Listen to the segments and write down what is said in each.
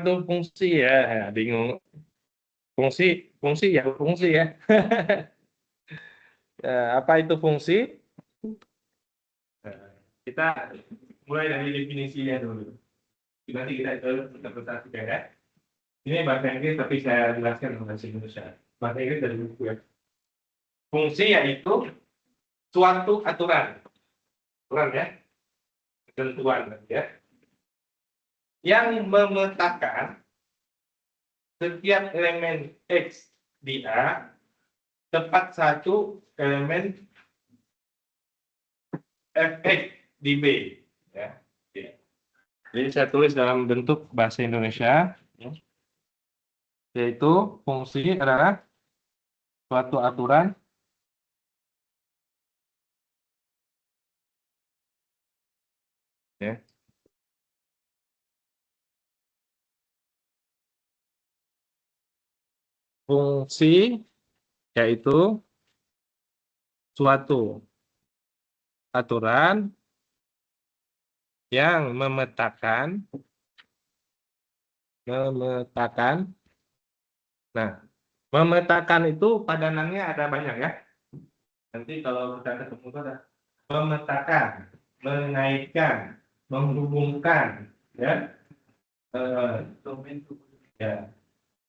itu fungsi ya, bingung. Fungsi, fungsi ya, fungsi ya. Apa itu fungsi? Nah, kita mulai dari definisinya dulu. Nanti kita interpretasikan ya. Ini bahasa Inggris tapi saya jelaskan dalam bahasa Indonesia. Bahasa Inggris dari buku ya. Fungsi yaitu suatu aturan, aturan ya, ketentuan ya, yang memetakan setiap elemen X di A tepat satu elemen Fx di B. Ya. Jadi saya tulis dalam bentuk bahasa Indonesia, yaitu fungsi adalah suatu aturan ya, fungsi yaitu suatu aturan yang memetakan. Nah, memetakan itu padanannya ada banyak ya. Nanti kalau kita ketemu itu ada memetakan, mengaitkan, menghubungkan, ya, ya,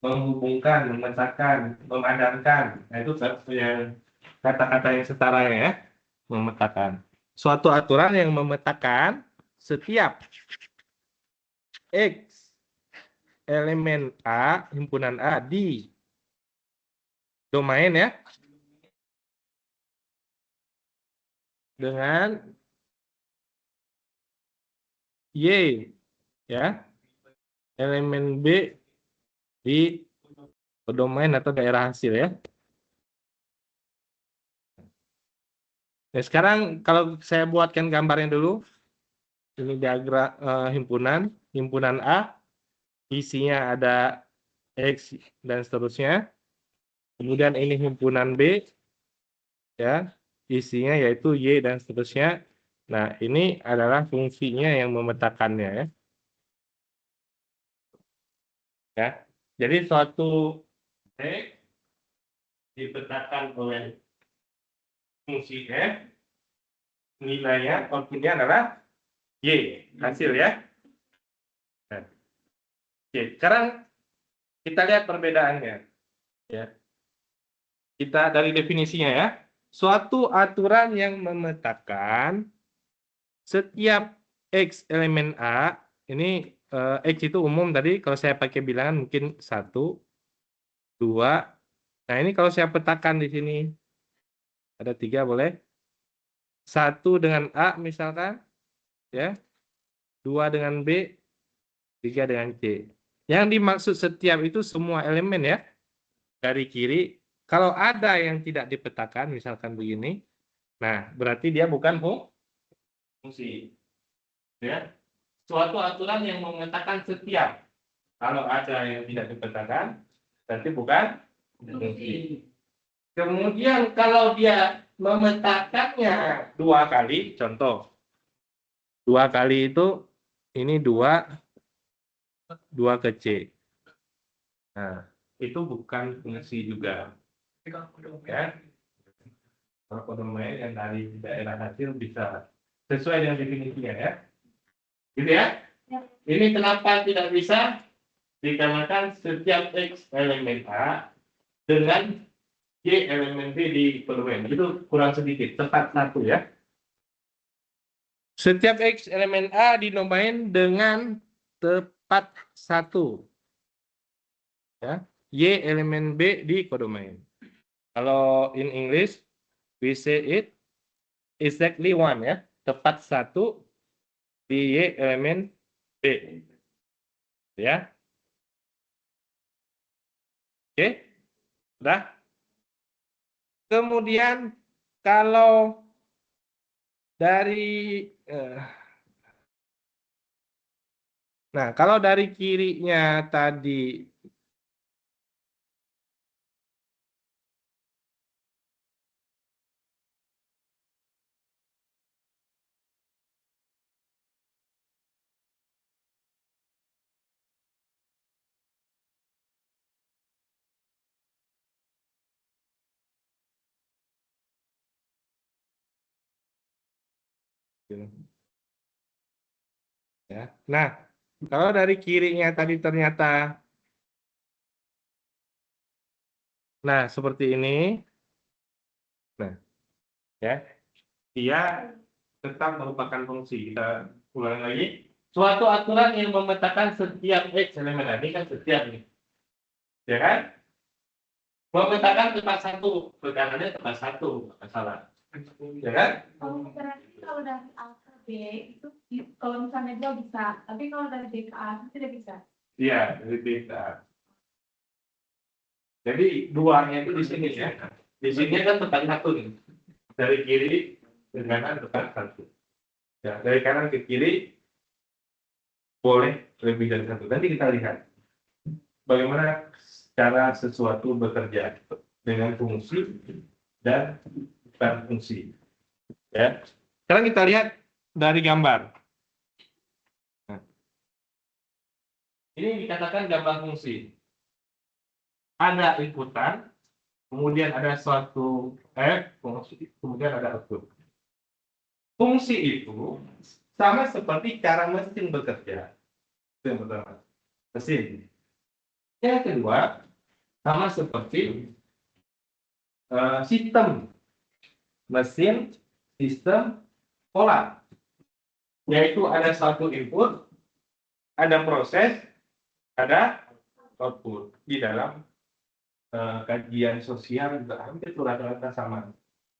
menghubungkan, memetakan, memadankan. Nah itu yang kata-kata yang setara ya, memetakan. Suatu aturan yang memetakan setiap X elemen A, himpunan A di domain ya, dengan Y ya, elemen B di domain atau daerah hasil ya. Nah, sekarang kalau saya buatkan gambarnya dulu, ini diagram himpunan A, isinya ada X dan seterusnya. Kemudian ini himpunan B, ya, isinya yaitu Y dan seterusnya. Nah, ini adalah fungsinya yang memetakannya ya. Ya. Jadi suatu X dipetakan oleh fungsi F, nilainya outputnya adalah Y, hasil ya. Nah, oke, sekarang kita lihat perbedaannya. Ya. Kita dari definisinya ya. Suatu aturan yang memetakan setiap X elemen A, ini X itu umum tadi, kalau saya pakai bilangan mungkin 1, 2. Nah ini kalau saya petakan di sini, ada 3 boleh. 1 dengan A misalkan, ya, 2 dengan B, 3 dengan C. Yang dimaksud setiap itu semua elemen ya, dari kiri. Kalau ada yang tidak dipetakan, misalkan begini, nah berarti dia bukan fungsi. Ya. Suatu aturan yang memetakan setiap. Kalau ada yang tidak dipetakan, berarti bukan fungsi. Kemudian kalau dia memetakannya 2 kali, contoh 2 kali itu ini 2 ke C. Nah, itu bukan fungsi juga. Ya. Kalau domain yang dari daerah hasil bisa sesuai dengan definisinya ya. Gitu ya? Ini kenapa tidak bisa? Dikarenakan setiap X elemen A dengan Y elemen B di domain. Itu kurang sedikit, tepat 1 ya. Setiap X elemen A di domain dengan tepat 1. Ya. Y elemen B di kodomain. Kalau in English, we say it exactly 1 ya. Tepat 1 di Y elemen B. Ya. Oke. Udah. Kemudian kalau dari kalau dari kirinya tadi Ya. Nah, kalau dari kirinya tadi ternyata, nah seperti ini, nah, ya, dia tetap merupakan fungsi. Kita ulangi lagi. Suatu aturan yang memetakan setiap X elemen, ini kan setiap nih, ya kan? Memetakan tempat satu, tekanannya tempat satu, masalah, ya kan? Oh, berarti kalau dari A ke B itu kalau misalnya dia bisa, tapi kalau dari B ke A itu tidak bisa. Iya, dari B ke A. Jadi duanya itu di sini ya. Di sini kan tekan satu nih. Dari kiri ke kanan tekan satu. Ya, dari kanan ke kiri boleh lebih dari satu. Nanti kita lihat bagaimana cara sesuatu bekerja dengan fungsi dan bukan fungsi. Ya. Sekarang kita lihat dari gambar. Nah, ini dikatakan gambar fungsi. Ada inputan, kemudian ada suatu fungsi, kemudian ada output. Fungsi itu sama seperti cara mesin bekerja. Itu yang pertama, mesin. Yang kedua, sama seperti sistem. Mesin, sistem, pola. Yaitu ada suatu input, ada proses, ada output. Di dalam kajian sosial juga hampir rata-rata sama.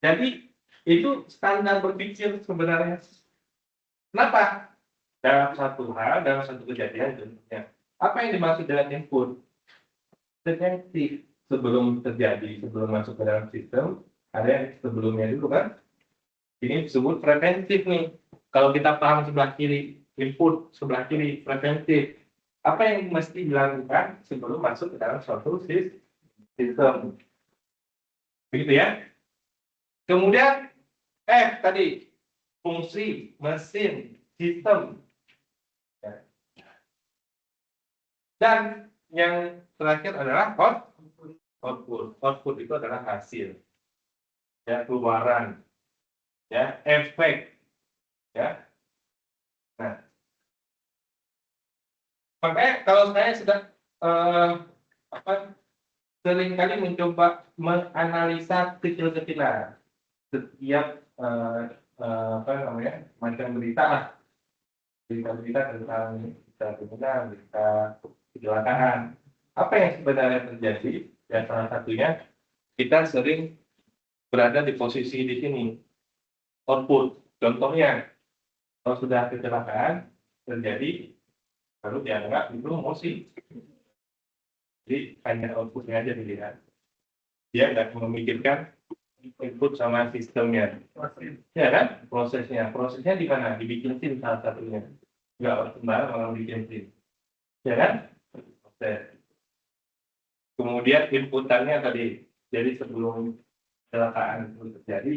Jadi itu standar berpikir sebenarnya. Kenapa? Dalam satu hal, dalam satu kejadian tentunya. Apa yang dimaksud dengan input? Preventif sebelum terjadi, sebelum masuk ke dalam sistem, ada yang sebelumnya dulu kan? Ini disebut preventif nih. Kalau kita paham sebelah kiri, input sebelah kiri, preventif. Apa yang mesti dilakukan sebelum masuk ke dalam suatu sistem? Begitu ya. Kemudian tadi fungsi, mesin, sistem. Ya. Dan yang terakhir adalah output. Output itu adalah hasil. Ya, keluaran. Ya, efek. Ya. Nah, makanya kalau saya sudah seringkali mencoba menganalisa kecil-kecilan setiap macam berita lah, berita tentang kriminal, berita kecelakaan. Apa yang sebenarnya terjadi? Ya salah satunya kita sering berada di posisi di sini, output. Contohnya, kalau sudah kecelakaan terjadi, lalu dianggap itu emosi. Jadi hanya outputnya aja dilihat. Dia nggak memikirkan input sama sistemnya. Ya kan? Prosesnya di mana? Dibikin tim salah satunya. Nggak sembarang malah bikin tim. Ya kan? Proses. Kemudian inputannya tadi. Jadi sebelum kecelakaan itu terjadi,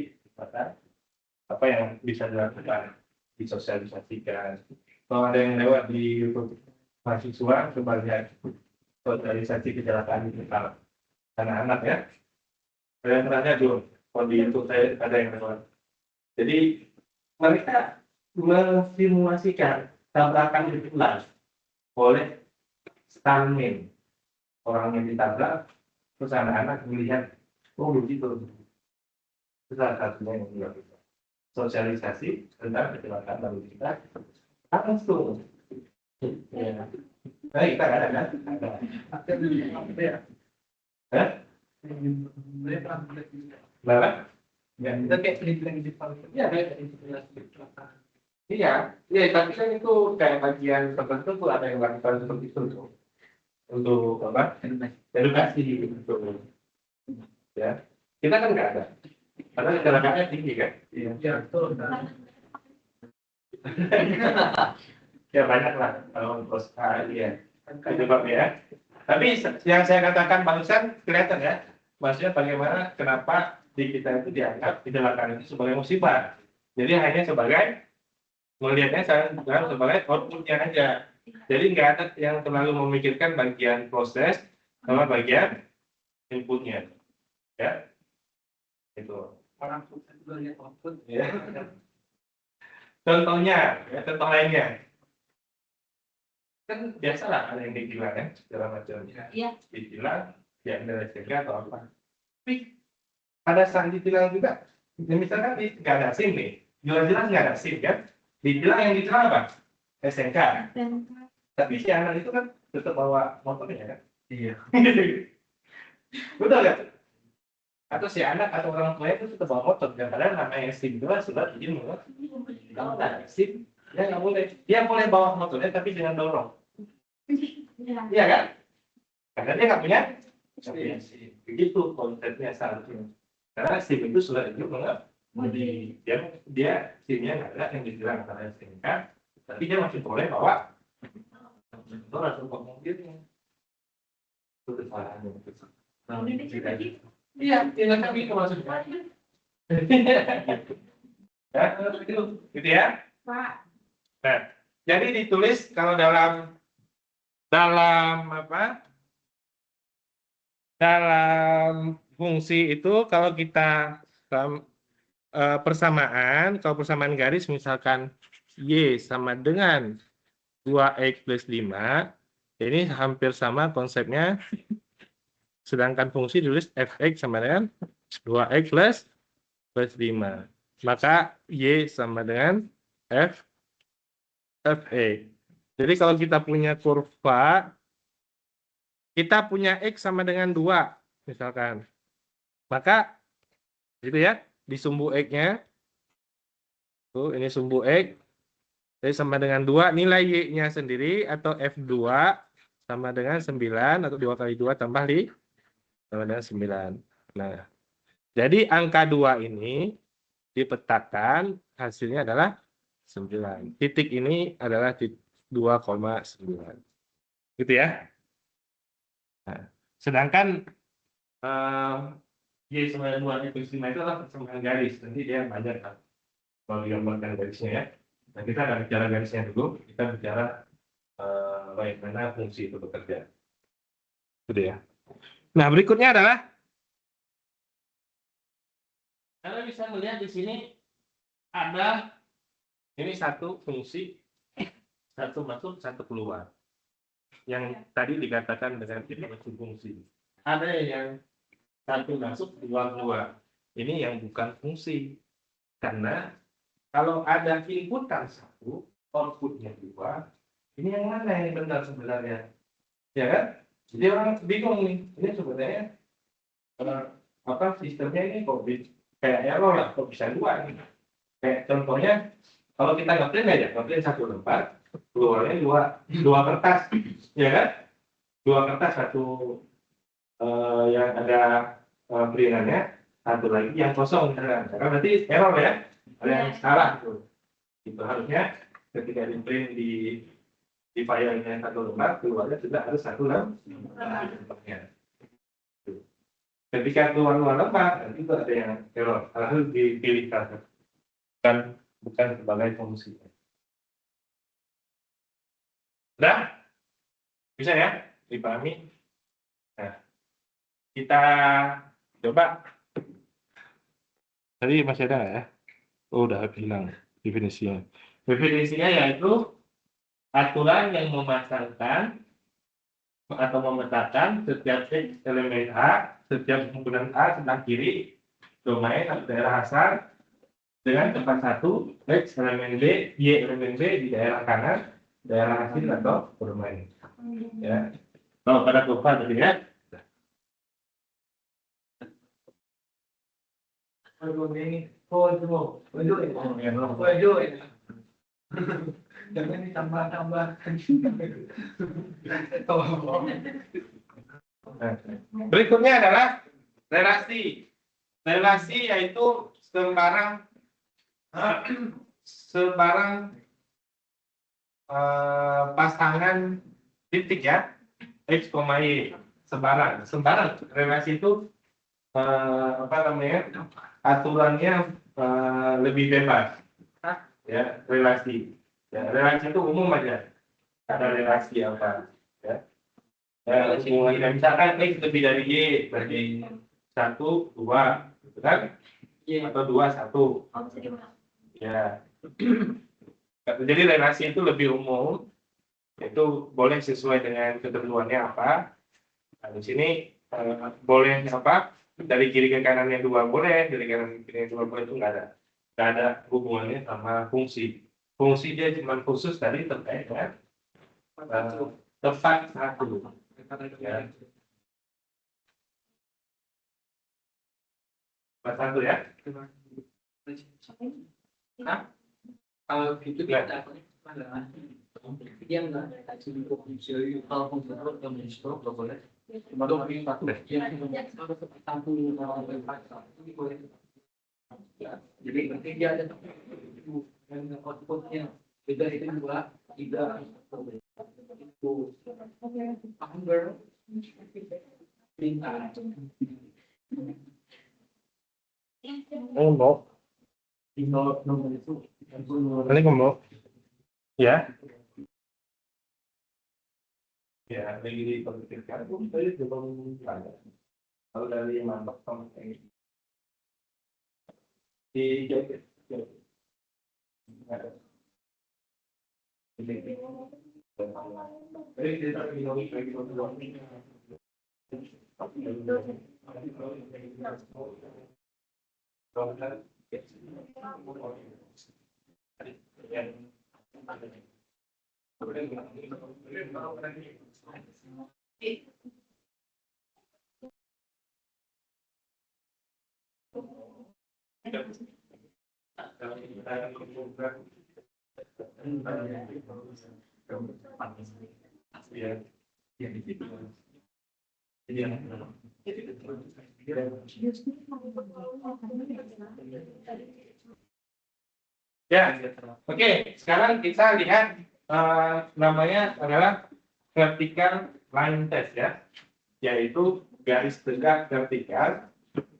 apa yang bisa dilakukan? Disosialisasikan. Kalau ada yang lewat di YouTube mahasiswa, coba lihat sosialisasi kecelakaan itu kalau anak-anak ya. Kalian tanya dulu, kalau di YouTube saya ada yang lewat. Jadi mereka mensimulasikan tabrakan itu live oleh stuntman, orang yang ditabrak, terus anak-anak melihat, oh begitu. Itu salah satunya yang dilakukan. Sosialisasi tentang kecelakaan lalu kita langsung. Ya. Nah, kita ada kan? Ada. Hah? Kenapa? Ya, kita kayak sering di depan. Ya, kayak iya, tapi kan itu kayak bagian tertentu tuh ada yang lakukan seperti itu tuh. Untuk apa? Edukasi gitu. Ya, kita kan nggak ada. Karena kecelakaannya tinggi kan? Iya. Ya, betul. Ya banyak lah kalau bos ya. Itu Pak ya. Tapi yang saya katakan barusan kelihatan ya. Maksudnya bagaimana kenapa di kita itu dianggap kecelakaan itu sebagai musibah. Jadi hanya sebagai melihatnya sebagai outputnya aja. Jadi nggak ada yang terlalu memikirkan bagian proses sama bagian inputnya. Ya, itu. Orang sukses juga lihat output. Ya. Contohnya, ya, contoh lainnya. Kan biasalah ada yang dibilang kan, segala macamnya. Iya. Dibilang, ya nilai sehingga atau apa. Tapi pada saat dibilang juga, ya, misalkan nggak ada SIM nih, jelas-jelas nggak ada SIM kan, dibilang yang dibilang apa? SNK. Tapi si anak itu kan tetap bawa motornya kan? Iya. Betul kan? Atau si anak atau orang tua itu tetap bawa motor, dan padahal namanya SIM itu kan sudah izin bahwa kalau nggak ada SIM, dia nggak boleh. Dia boleh bawa motornya tapi dengan dorong. Iya kan? Karena dia nggak punya SIM. Begitu konsepnya seharusnya. Karena SIM itu sudah izin bahwa dia SIM-nya nggak ada yang dibilang antara SNK, tapi dia masih boleh bawa motor atau bawa mobilnya. Itu kesalahannya. Iya, tidak kami itu maksudnya. Ya, gitu ya. Pak. Nah, jadi ditulis kalau dalam apa? Dalam fungsi itu kalau kita dalam persamaan, kalau persamaan garis misalkan Y sama dengan 2X plus 5, ini hampir sama konsepnya. Sedangkan fungsi ditulis fx sama dengan 2x plus 5. Maka y sama dengan fa. Jadi kalau kita punya kurva, kita punya x sama dengan 2 misalkan. Maka gitu ya, di sumbu x-nya tuh ini sumbu x jadi sama dengan 2, nilai y-nya sendiri atau f2 sama dengan 9 atau 2 kali 2 tambah 5 sama dengan 9. Nah, jadi angka 2 ini dipetakan hasilnya adalah 9. Titik ini adalah 2,9. Gitu ya. Nah, sedangkan Y sama dengan 2 X 5 itu adalah persamaan garis. Nanti dia banyak kan kalau digambarkan garisnya ya. Nah, kita akan bicara garisnya dulu. Kita bicara bagaimana fungsi itu bekerja. Gitu ya. Nah, berikutnya adalah Anda bisa melihat di sini ada ini satu fungsi, satu masuk, satu keluar. Yang tadi dikatakan dengan fungsi. Ada yang satu masuk, dua keluar. Ini yang bukan fungsi. Karena kalau ada inputan satu, outputnya dua, ini yang mana yang benar sebenarnya? Ya kan? Jadi orang bingung nih. Ini sebenarnya apa sistemnya ini kok kayak error lah, kok bisa dua nih. Kayak contohnya kalau kita ngeprint aja, ngeprint satu lembar, keluarnya dua kertas, ya kan? Dua kertas, satu yang ada printannya, satu lagi yang kosong, kan? Berarti error ya, ada yang salah tuh. Itu harusnya ketika di print di filenya satu lembar, keluarnya juga harus satu lembar. Ketika keluar lembar, itu ada yang error, harus dipilih satu. Bukan sebagai fungsi. Udah? Bisa ya? Dipahami? Nah, kita coba. Tadi masih ada nggak ya? Oh, udah hilang definisinya. Definisinya yaitu aturan yang memasangkan atau memetakan setiap X elemen A, setiap komponen A sebelah kiri, domain atau daerah asal, dengan tempat satu, X elemen B, Y elemen B di daerah kanan, daerah hasil atau bermain. Ya. Kalau pada kurva tadi ya. Jangan ditambah-tambah. Berikutnya adalah relasi. Relasi yaitu sembarang pasangan titik ya, X, Y, sembarang relasi itu apa namanya, aturannya lebih bebas ya. Relasi itu umum aja, ada relasi apa ya, misalkan X lebih dari Y berarti 1, 2 gitu kan, atau 2, 1 ya. Jadi relasi itu lebih umum, itu boleh sesuai dengan ketentuannya apa. Nah, di sini boleh apa? Dari kiri ke kanannya dua boleh, dari kanan ke kiri dua boleh, itu nggak ada hubungannya sama fungsi. Fungsi dia cuma khusus tadi terkait dengan tepat satu. Ya. Tepat satu ya. Hah? Kalau gitu kita adalah dia nggak kalau komputer yang menstro nggak boleh. Cuma dua puluh satu dia harus satu boleh. Jadi nanti dia ada yang outputnya beda itu dua tiga itu hunger pintar. Ngomong. Nomor itu Ini ngomong. Ya. Ya, lagi dipikirkan, dari kalau dari mantap sama ini. Di Ya, oke. Sekarang kita lihat namanya adalah vertical line test ya, yaitu garis tegak vertikal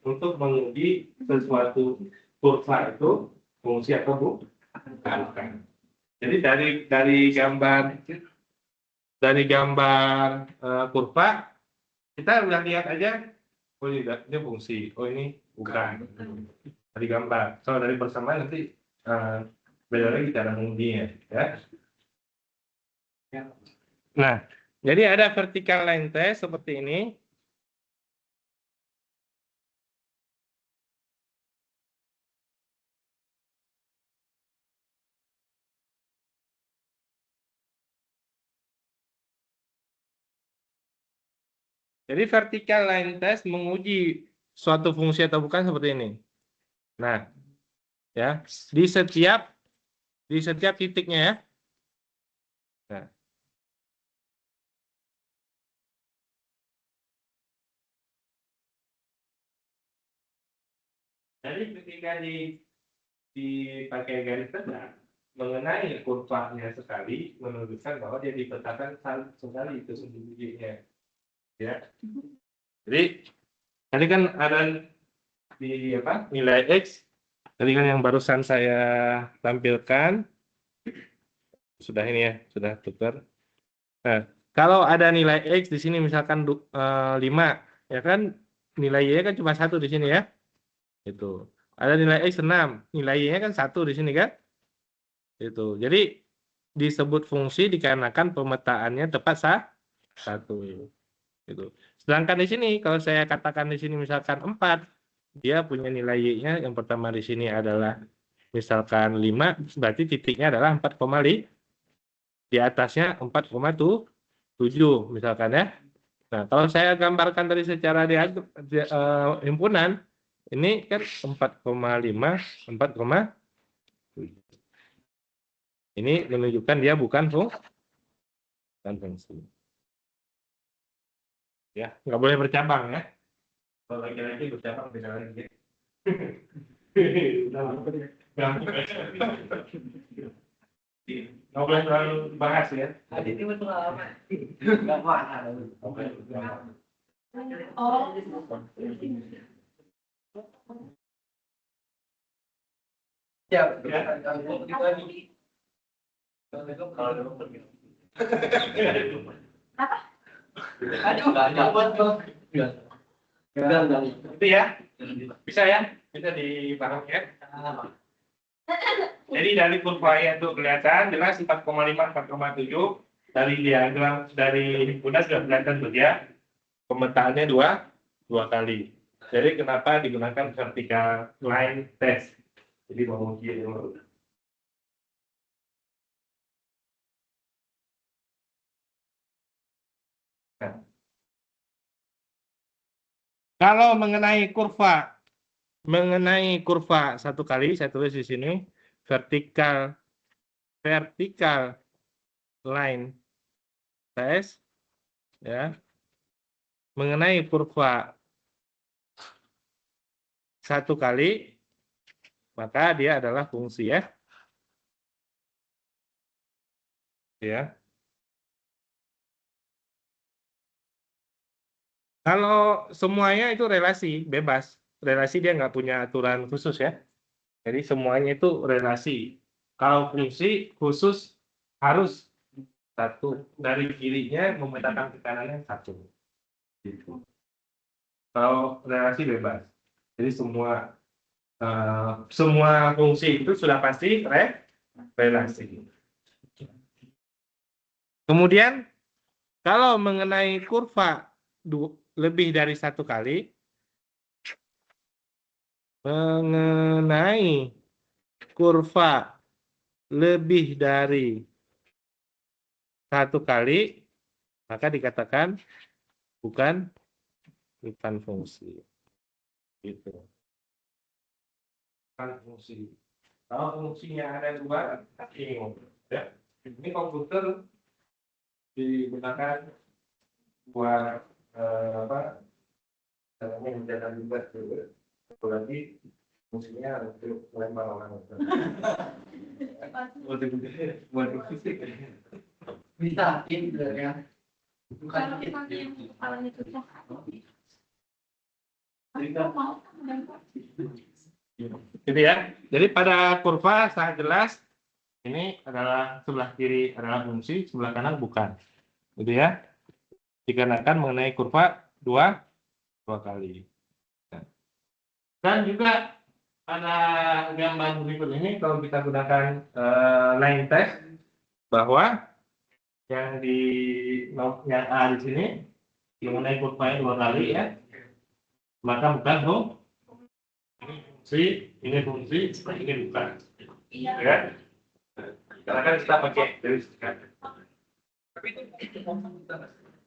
untuk menguji sesuatu kurva itu fungsi atau bukan. Jadi dari gambar kurva kita udah lihat aja, oh ini fungsi, oh ini bukan. Dari gambar. Kalau dari persamaan nanti beda lagi cara mengujinya ya. Nah, jadi ada vertical line test seperti ini. Jadi vertical line test menguji suatu fungsi atau bukan seperti ini. Nah, ya, di setiap titiknya ya. Nah. Jadi ketika dipakai garis tegak mengenai kurvanya sekali, menunjukkan bahwa dia dipetakan sekali itu sembunyinya. Ya. Jadi tadi kan ada di nilai X, tadi kan yang barusan saya tampilkan sudah ini ya, sudah tukar. Nah, kalau ada nilai X di sini misalkan 5, ya kan nilai Y kan cuma 1 di sini ya. Itu. Ada nilai X 6, nilai Y-nya kan 1 di sini kan. Itu. Jadi disebut fungsi dikarenakan pemetaannya tepat 1. Gitu. Sedangkan di sini kalau saya katakan di sini misalkan 4, dia punya nilai Y-nya yang pertama di sini adalah misalkan 5, berarti titiknya adalah 4,5. Di atasnya 4,7 misalkan ya. Nah, kalau saya gambarkan tadi secara himpunan, ini kan 4,5, 4,7. Ini menunjukkan dia bukan fungsi. Ya, nggak boleh bercabang ya. Kalau lagi-lagi bercabang beda lagi. Nggak boleh terlalu bahas ya. Tadi itu betul apa? Nggak paham. Oh. Ya, Itu ya, bisa ya, bisa dipahami ya. Jadi dari kurva Y itu kelihatan jelas 4,5, 4,7 dari diagram dari udah sudah kelihatan tuh ya. Pemetaannya dua kali. Jadi kenapa digunakan vertical line test? Jadi menguji dulu. Nah. Kalau mengenai kurva satu kali, saya tulis di sini vertical line test, ya. Mengenai kurva satu kali, maka dia adalah fungsi ya. Ya. Kalau semuanya itu relasi, bebas. Relasi dia nggak punya aturan khusus ya. Jadi semuanya itu relasi. Kalau fungsi khusus harus satu. Dari kirinya memetakan ke kanannya satu. Gitu. Kalau relasi bebas. Jadi semua fungsi itu sudah pasti relasi. Kemudian kalau mengenai kurva lebih dari satu kali, mengenai kurva lebih dari satu kali, maka dikatakan bukan fungsi. Gitu. Bukan fungsi. Kalau fungsinya ada dua, bingung. Ya. Ini komputer digunakan buat menjaga juga apalagi fungsinya untuk lempar orang. Buat fisik. Bisa ini ya. Kalau Bukan misalnya yang kepalanya pecah, Tidak. mau kan melempar. Gitu ya. Jadi pada kurva sangat jelas ini adalah sebelah kiri adalah fungsi, sebelah kanan bukan. Gitu ya. Dikarenakan mengenai kurva dua kali. Dan juga pada gambar berikut ini kalau kita gunakan line test bahwa yang yang A di sini mengenai kurvanya dua kali ya, maka bukan ini fungsi, ini bukan. Iya. Ya. Karena kan kita pakai dari sekian. Tapi itu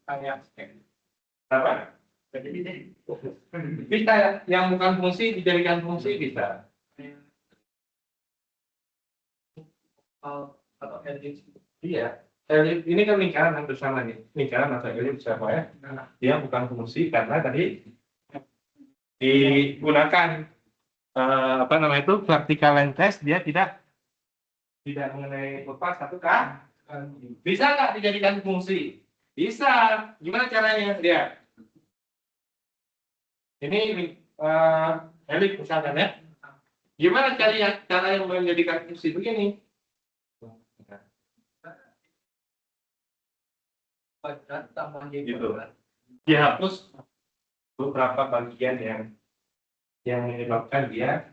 kayak Apa? Bisa ya, yang bukan fungsi dijadikan fungsi bisa. atau edit. Iya. Elip ini kan lingkaran hampir sama nih. Lingkaran atau elip siapa ya? Dia bukan fungsi karena tadi digunakan apa namanya itu vertical line test, dia tidak mengenai kurva satu kan? Bisa nggak dijadikan fungsi? Bisa. Gimana caranya dia? Ini elip misalkan ya. Gimana cara yang menjadikan fungsi begini? Gitu. Dihapus beberapa bagian yang menyebabkan dia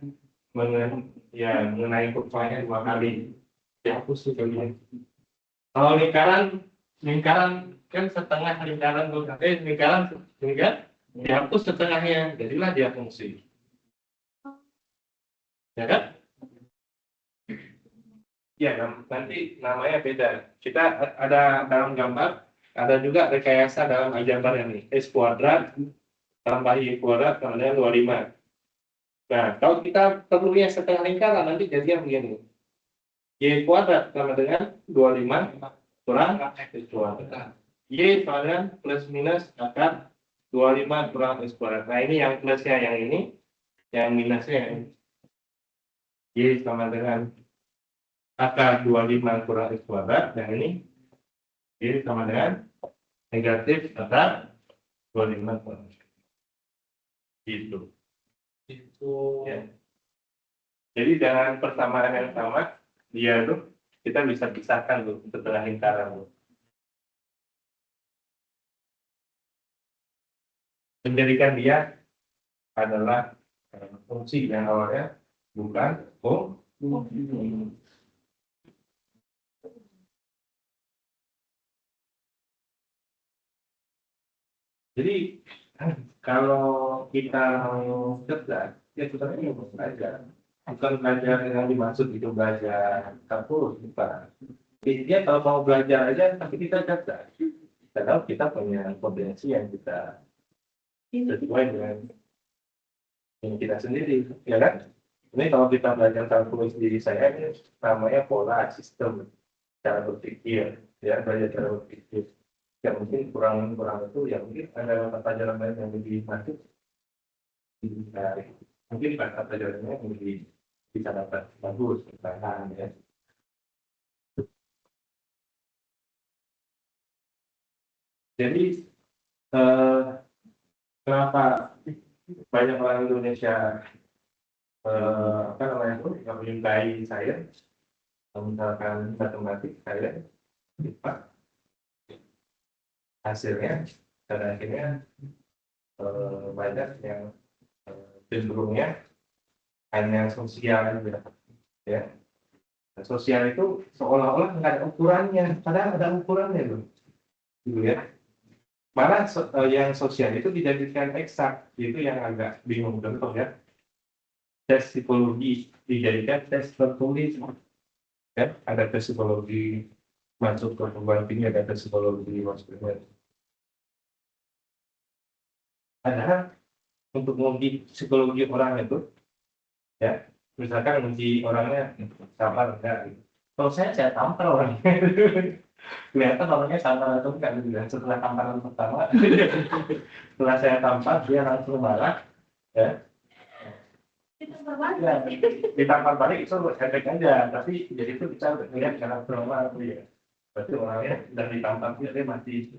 mengenai kurvanya dua kali. Dihapus itu bagian. Kalau lingkaran kan setengah lingkaran dihapus setengahnya, jadilah dia fungsi. Ya kan? Ya, nanti namanya beda. Kita ada dalam gambar, ada juga rekayasa dalam aljabar ini. X kuadrat tambah Y kuadrat kemudian 25. Nah, kalau kita perlunya setengah lingkaran, nanti jadinya begini. Y kuadrat sama dengan 25 kurang X kuadrat. Y sama plus minus akar 25 kurang X kuadrat. Nah, ini yang plusnya yang ini, yang minusnya yang ini. Y sama dengan akar 25 kurang X kuadrat, dan ini Y sama dengan negatif akar 25 kurang X. Gitu. Itu Ya. Jadi dengan persamaan yang sama, dia tuh kita bisa pisahkan tuh setengah lingkaran. Menjadikan dia adalah fungsi yang awalnya bukan fungsi. Jadi kalau kita mau cerdas, ya sebenarnya mau belajar. Bukan belajar yang dimaksud itu belajar kalkulus, bukan. Jadi dia kalau mau belajar aja, tapi kita cerdas. Kita tahu kita punya potensi yang kita sesuai dengan yang kita sendiri, ya kan? Ini kalau kita belajar kalkulus diri saya, ini namanya pola sistem cara berpikir, ya belajar cara berpikir. Ya mungkin kurang itu, ya mungkin ada mata pelajaran lain yang lebih masuk, menarik. Mungkin mata pelajarannya yang lebih bisa dapat bagus, bertahan, ya. Jadi kenapa banyak orang Indonesia apa namanya itu yang menyukai saya, misalkan matematik saya, hasilnya pada akhirnya banyak yang cenderungnya hanya sosial aja, ya. Sosial itu seolah-olah nggak ada ukurannya, padahal ada ukurannya loh, gitu ya. Malah yang sosial itu dijadikan eksak, itu yang agak bingung. Contoh ya, tes psikologi dijadikan tes tertulis, ya. Ada tes psikologi masuk ke perguruan tinggi, ada tes psikologi masuk ke. Padahal untuk menguji psikologi orang itu, ya, misalkan menguji orangnya sabar enggak gitu. Kalau saya tampar orangnya. Kelihatan orangnya sabar atau enggak gitu. Dan setelah tamparan pertama, setelah saya tampar dia langsung marah, ya. Kita berbalik. Ya, ditampar balik itu efek aja, tapi jadi itu kita melihat karakter orang ya. Berarti orangnya dan ditampar dia mati.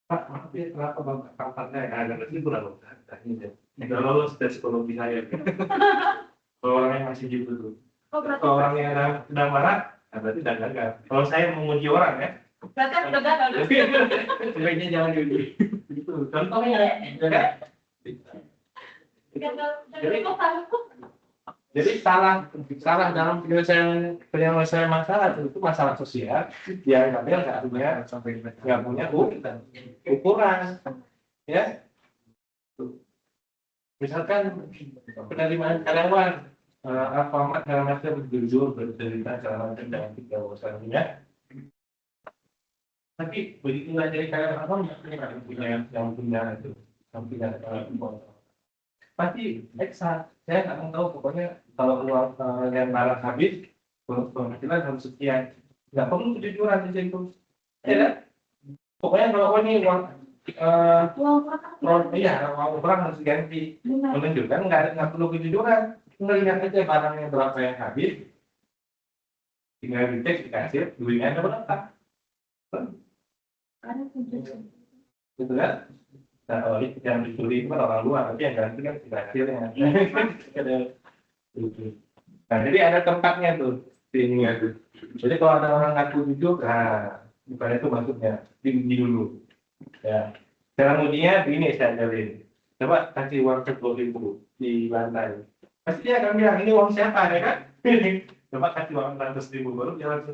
Pak, maaf ya, kenapa bang tamparnya? Nah, berarti kurang logis. Tidak lolos tes psikologi saya. Kalau orangnya masih gitu tuh. Oh, berarti Kalau orangnya sedang marah, nah berarti udah gagal. Kalau saya menguji orang ya, berarti udah gagal dong. sebaiknya jangan diuji. Gitu. Contohnya, ya kan? Gagal dari kota. Jadi salah dalam penyelesaian masalah itu masalah sosial. Dia nggak punya ukuran, ya. Misalkan penerimaan karyawan, Alfamart segala macam jujur bercerita segala macam dengan tiga urusannya. Tapi begitu nggak jadi karyawan Alfamart, yang punya pasti eksak. Saya nggak tahu, pokoknya kalau uang yang malah habis, penghasilan harus sekian. Nggak perlu kejujuran di situ, ya kan? Pokoknya kalau ini uang uang orang harus diganti. Menunjukkan nggak perlu kejujuran. Melihat aja barangnya berapa yang habis, tinggal dicek dikasih duitnya ada berapa, gitu kan? Nah, kalau yang dicuri itu kan orang luar, tapi yang ganti kan si hasilnya. Nah, jadi ada tempatnya tuh sini tuh. Jadi kalau ada orang ngaku jujur, nah bukan itu maksudnya, diuji dulu. Ya, cara ujinya begini saya ajarin. Coba kasih uang 10.000 di lantai. Pasti dia akan bilang ini uang siapa, ya kan? Coba kasih uang 100.000 baru dia langsung.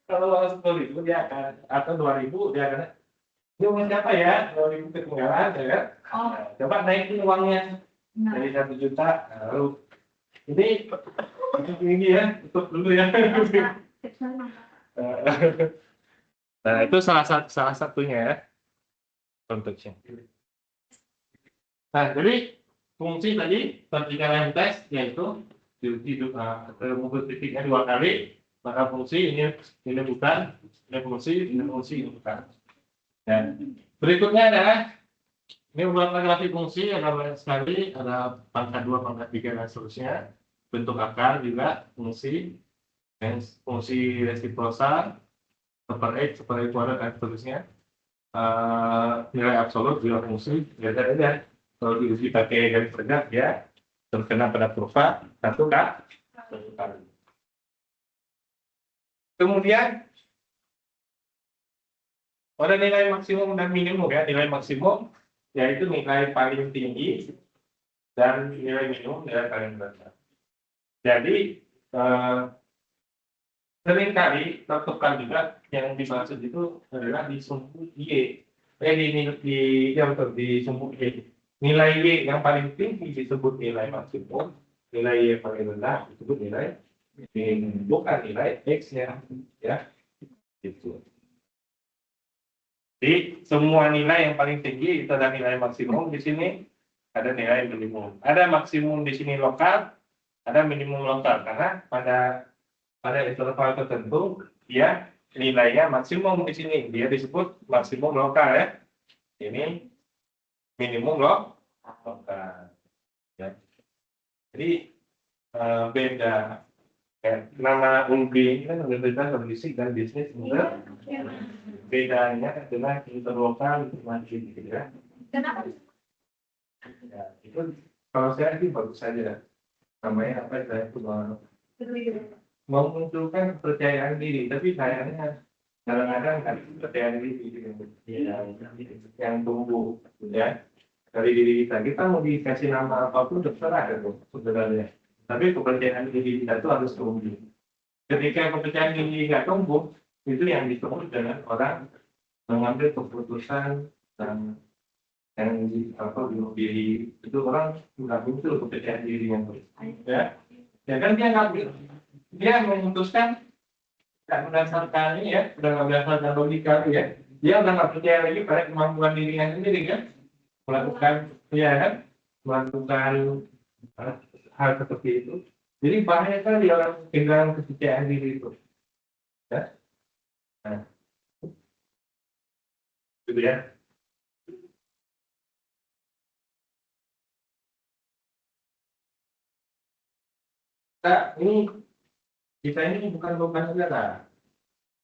Kalau uang 10.000 dia akan, atau 2.000 dia akan, ini uang siapa ya? 2.000 ketinggalan, ya kan? Oh. Nah, coba naikin uangnya dari 1 juta, lalu ini tinggi ya, tutup dulu ya. Nah, itu salah satunya ya, konteksnya. Nah, jadi fungsi tadi pertikaian tes yaitu mengukur titiknya 2 kali, maka fungsi ini bukan, ini fungsi ini bukan. Dan berikutnya adalah ini ulang lagi fungsi, ada banyak sekali, ada pangkat 2, pangkat 3 dan seterusnya. Bentuk akar juga fungsi, dan fungsi resiprosal, super kuadrat dan seterusnya. Nilai absolut juga fungsi, beda-beda. Kalau diuji pakai garis tegak ya terkena pada kurva 1 kali. Kemudian pada nilai maksimum dan minimum ya, nilai maksimum yaitu nilai paling tinggi dan nilai minimum nilai paling rendah. Jadi seringkali tertukar juga yang dimaksud itu adalah di sumbu Y. Di sumbu Y. Nilai Y yang paling tinggi disebut nilai maksimum, nilai Y yang paling rendah disebut nilai min, bukan nilai X-nya. Ya, gitu. Jadi semua nilai yang paling tinggi itu ada nilai maksimum, di sini ada nilai minimum. Ada maksimum di sini lokal, ada minimum lokal karena pada interval tertentu dia nilainya maksimum di sini, dia disebut maksimum lokal ya. Ini minimum lokal. Ya. Jadi beda. Ya, nama UNBI ini kan Universitas Logistik dan Bisnis benar. Bedanya adalah interlokal informasi gitu ya. Kenapa? Ya, itu kalau saya sih bagus saja. Namanya apa saya itu memunculkan kepercayaan diri, tapi sayangnya kadang-kadang nggak kepercayaan diri gitu. Yang tumbuh ya dari diri kita. Kita mau dikasih nama apapun terserah itu sebenarnya. Tapi kepercayaan diri kita itu harus tumbuh. Ketika kepercayaan diri nggak tumbuh, itu yang disebut dengan orang mengambil keputusan dan yang bunuh diri. Itu orang nggak muncul kepercayaan diri yang ya. Ya kan dia memutuskan nggak berdasarkan ini ya, udah nggak berdasarkan logika ya. Dia udah nggak percaya lagi pada kemampuan dirinya sendiri kan, melakukan ya kan, melakukan hal seperti itu. Jadi bahaya sekali orang kehilangan kepercayaan diri itu. Ya. Nah, gitu ya. Kita ini bukan beban negara.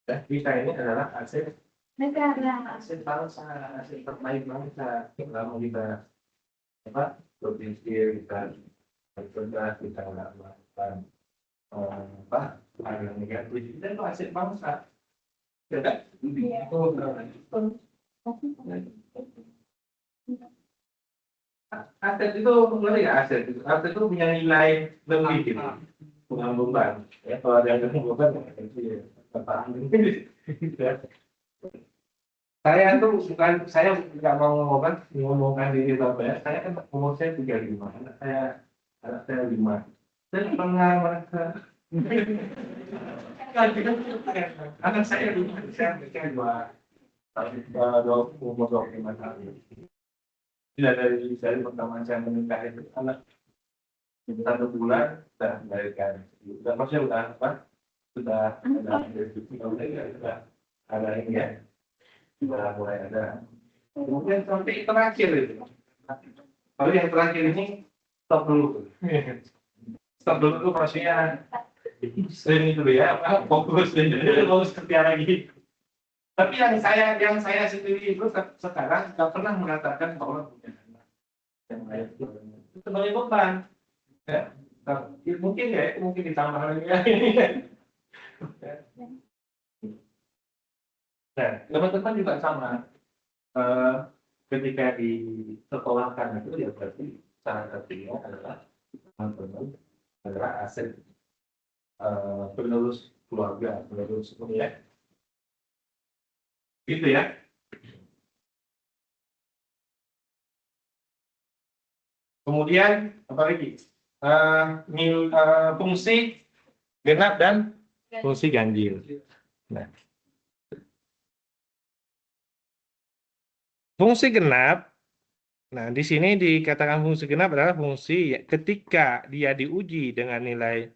Ya, kita ini adalah aset bangsa, aset terbaik bangsa. Kalau kita berpikir, kita bercerdas, kita nggak melakukan hal yang negatif, kita itu aset bangsa. Ya, aset itu ngerti ya, aset itu punya nilai lebih gitu, bukan beban. Ya, kalau ada yang beban, saya nggak mau ngomongkan diri apa ya. Saya kan umur saya 35, anak saya 5. Saya nggak pernah merasa anak saya dulu saya umur 25 tahun. Tidak dari pertama saya menikah itu anak 1 bulan sudah melahirkan. Sudah maksudnya sudah apa? Sudah ada ini ya. Sudah mulai ada. Kemudian sampai terakhir itu. Kalau yang terakhir ini stop dulu. Stop dulu tuh maksudnya ini dulu ya, fokus setia lagi. Tapi yang saya sendiri itu sekarang nggak pernah mengatakan bahwa punya anak yang lain itu sebagai beban. Ya, mungkin ditambah lagi ya. Nah, teman-teman juga sama. Ketika disekolahkan itu ya berarti salah satunya adalah teman-teman adalah aset penerus keluarga, penerus ya. Gitu ya. Kemudian apa lagi? Fungsi genap dan fungsi ganjil. Nah, fungsi genap. Nah, di sini dikatakan fungsi genap adalah fungsi ketika dia diuji dengan nilai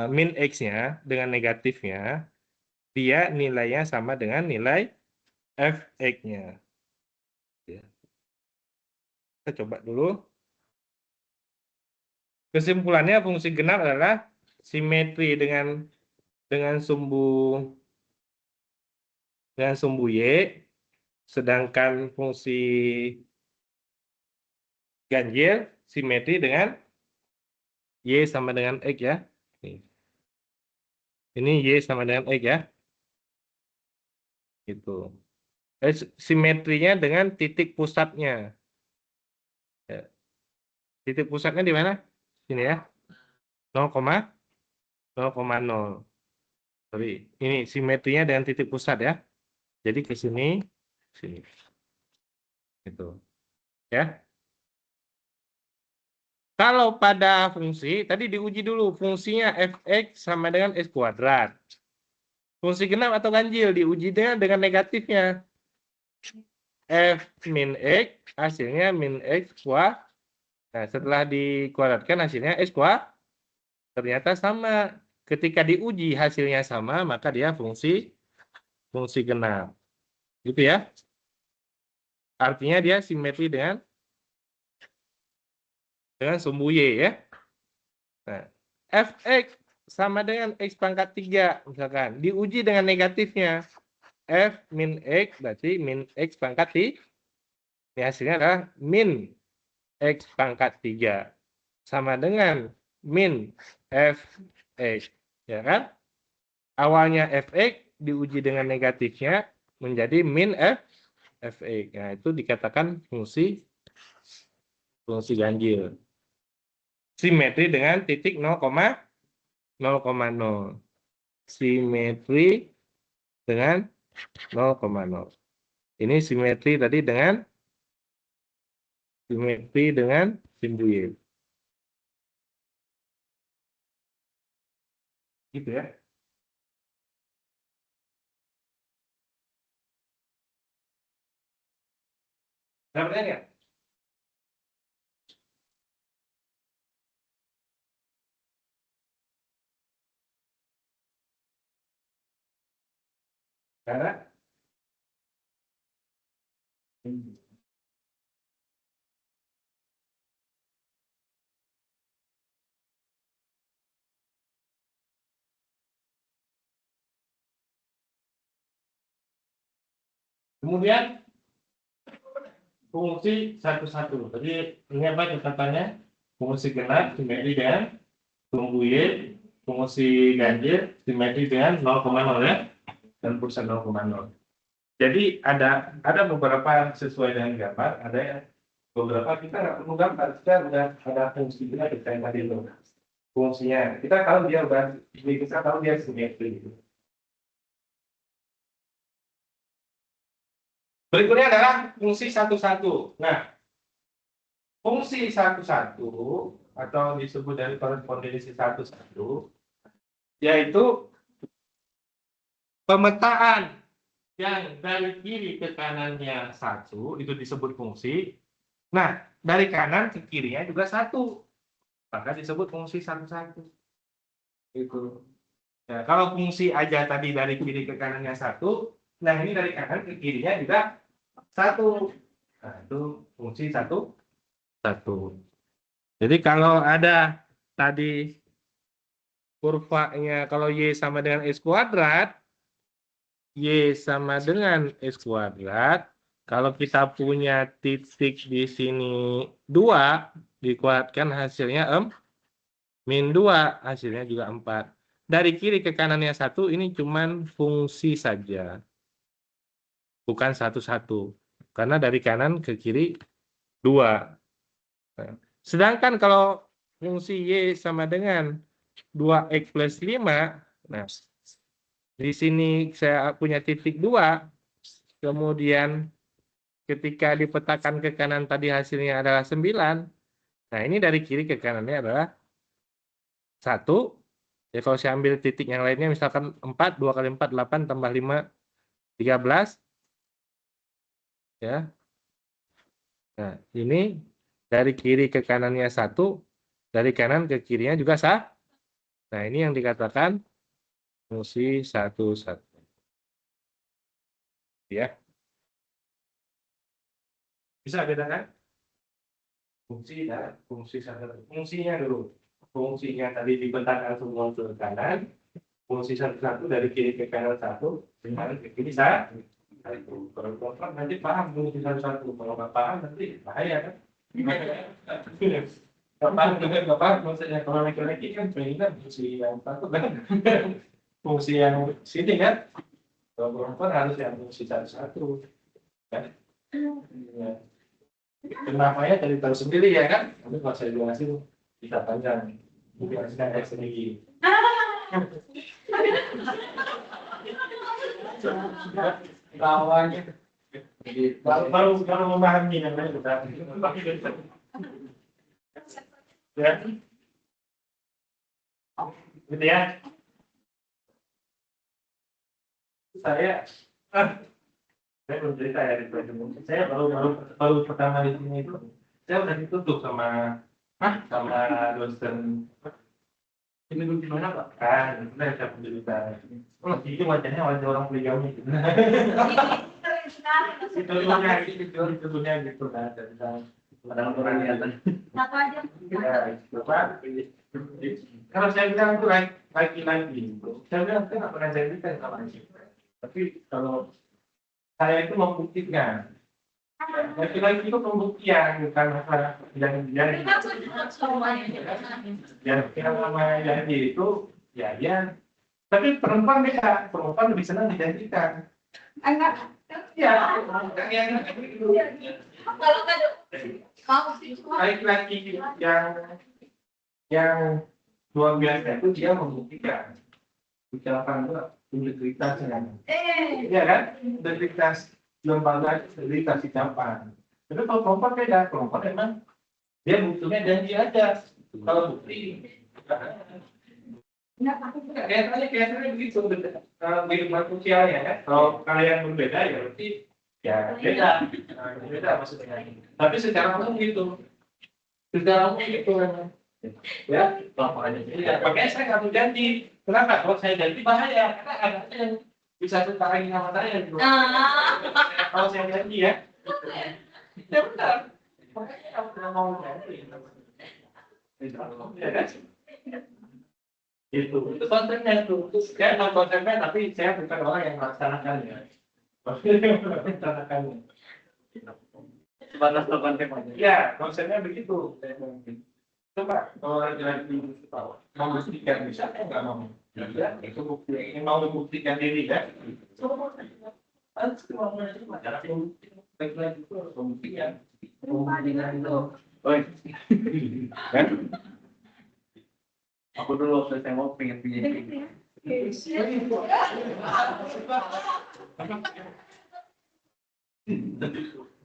min X-nya dengan negatifnya, dia nilainya sama dengan nilai Fx-nya. Ya. Kita coba dulu. Kesimpulannya fungsi genap adalah simetri dengan sumbu Y, sedangkan fungsi ganjil simetri dengan Y sama dengan X ya. Ini Y sama dengan X ya. Gitu. Simetrinya dengan titik pusatnya. Ya. Titik pusatnya di mana? Sini ya. 0,0. sorry, ini simetrinya dengan titik pusat ya. Jadi ke sini, sini. Gitu. Ya. Kalau pada fungsi, tadi diuji dulu fungsinya fx sama dengan x kuadrat. Fungsi genap atau ganjil diuji dengan negatifnya. F min x hasilnya min x kuadrat. Nah, setelah dikuadratkan hasilnya x kuadrat. Ternyata sama. Ketika diuji hasilnya sama, maka dia fungsi genap. Gitu ya. Artinya dia simetri dengan sumbu Y ya. Nah, fx sama dengan x pangkat 3 misalkan. Diuji dengan negatifnya. F min x berarti min x pangkat 3. Ini hasilnya adalah min x pangkat 3. Sama dengan min fx. Ya kan? Awalnya fx diuji dengan negatifnya menjadi min fx. Nah, itu dikatakan fungsi ganjil. Simetri dengan titik 0,0. Simetri dengan 0,0. Ini simetri tadi dengan sumbu Y. Gitu ya. Dapat nggak? Karena kemudian fungsi satu-satu. Jadi ini apa catatannya? Fungsi genap simetri dengan sumbu Y, fungsi ganjil simetri dengan 0,0 ya, dan pusat 0,0. Jadi ada beberapa sesuai dengan gambar, ada yang beberapa kita nggak perlu gambar, kita udah ada fungsinya kita yang tadi itu. Fungsinya kita tahu dia simetri. Berikutnya adalah fungsi satu-satu. Nah, fungsi satu-satu atau disebut dari korespondensi satu-satu, yaitu pemetaan yang dari kiri ke kanannya satu, itu disebut fungsi. Nah, dari kanan ke kirinya juga satu, maka disebut fungsi satu-satu. Itu. Nah, kalau fungsi aja tadi dari kiri ke kanannya satu, nah ini dari kanan ke kirinya juga satu. Nah, itu fungsi satu. Jadi kalau ada tadi kurvanya, kalau Y sama dengan X kuadrat, Y sama dengan X kuadrat, kalau kita punya titik di sini 2, dikuadratkan hasilnya min 2, hasilnya juga 4. Dari kiri ke kanannya 1, ini cuman fungsi saja. Bukan satu-satu. Karena dari kanan ke kiri 2. Nah, sedangkan kalau fungsi Y sama dengan 2X plus 5, nah, di sini saya punya titik 2, kemudian ketika dipetakan ke kanan tadi hasilnya adalah 9, nah ini dari kiri ke kanannya adalah 1, ya kalau saya ambil titik yang lainnya misalkan 4, 2 kali 4, 8, tambah 5, 13, ya. Nah, ini dari kiri ke kanannya 1, dari kanan ke kirinya juga sah. Nah, ini yang dikatakan fungsi satu-satu. Ya. Bisa bedakan? Fungsi dan fungsi satu. Fungsinya dulu. Fungsinya tadi dipetakan semua ke kanan. Fungsi satu-satu dari kiri ke kanan 1, dari ke kiri satu. Kalau konflik nanti paham fungsi satu-satu. Kalau nggak paham nanti bahaya kan? Nggak paham maksudnya. Kalau laki-laki kan pengen fungsi yang satu kan? Fungsi yang sini kan? Kalau perempuan harus yang fungsi satu-satu. Kan? Ya. Namanya dari tahu sendiri ya kan? Tapi kalau saya jelasin bisa panjang. Bukan sedang sendiri. Lawannya. baru memahami namanya sudah. Ya. Gitu ya. Saya belum cerita ya di Bandung. Saya baru pertama di sini itu, saya udah ditutup sama dosen. Ini dulu di mana, Pak? Kan, itu saya cerita. Oh, itu wajahnya wajah orang poligami. Itu dulunya gitu kan. Padahal orang kelihatan. Satu aja. Ya, Bapak. Kalau saya bilang itu laki-laki, saya bilang saya nggak pernah cerita sama dia. Tapi kalau saya itu membuktikan, laki-laki itu pembuktian bukan masalah yang namanya janji itu ya dia. Tapi perempuan beda, perempuan lebih senang dijanjikan. Enggak. Ya, Kalau nggak ada mau sih. laki-laki yang luar biasa itu dia membuktikan ucapan itu integritasnya. Iya kan? Integritas lembaga, integritas ucapan. Tapi kalau perempuan beda, perempuan memang dia butuhnya janji aja. Kalau bukti, kayaknya begitu kehidupan sosialnya ya. Kalau kalian berbeda ya berarti ya beda maksudnya. Tapi secara umum gitu, memang. Ya, makanya saya nggak mau janji. Kenapa? Kalau saya janji bahaya, karena ada yang bisa tertarik sama saya. Gitu. Kalau saya janji ya benar. Makanya kalau udah mau janji, ya kan? Itu konsepnya itu. Saya non konsepnya, tapi saya bukan orang yang melaksanakannya. Melaksanakannya. Sebatas konsep aja. Ya, konsepnya begitu. Coba kalau lagi membuktikan bisa nggak mau? Ya, itu bukti. Ini mau membuktikan diri kan? Harus kemauan itu masalah lagi itu harus membuktikan. Pembuktikan itu. Oi, kan? Aku dulu waktu saya mau pengen punya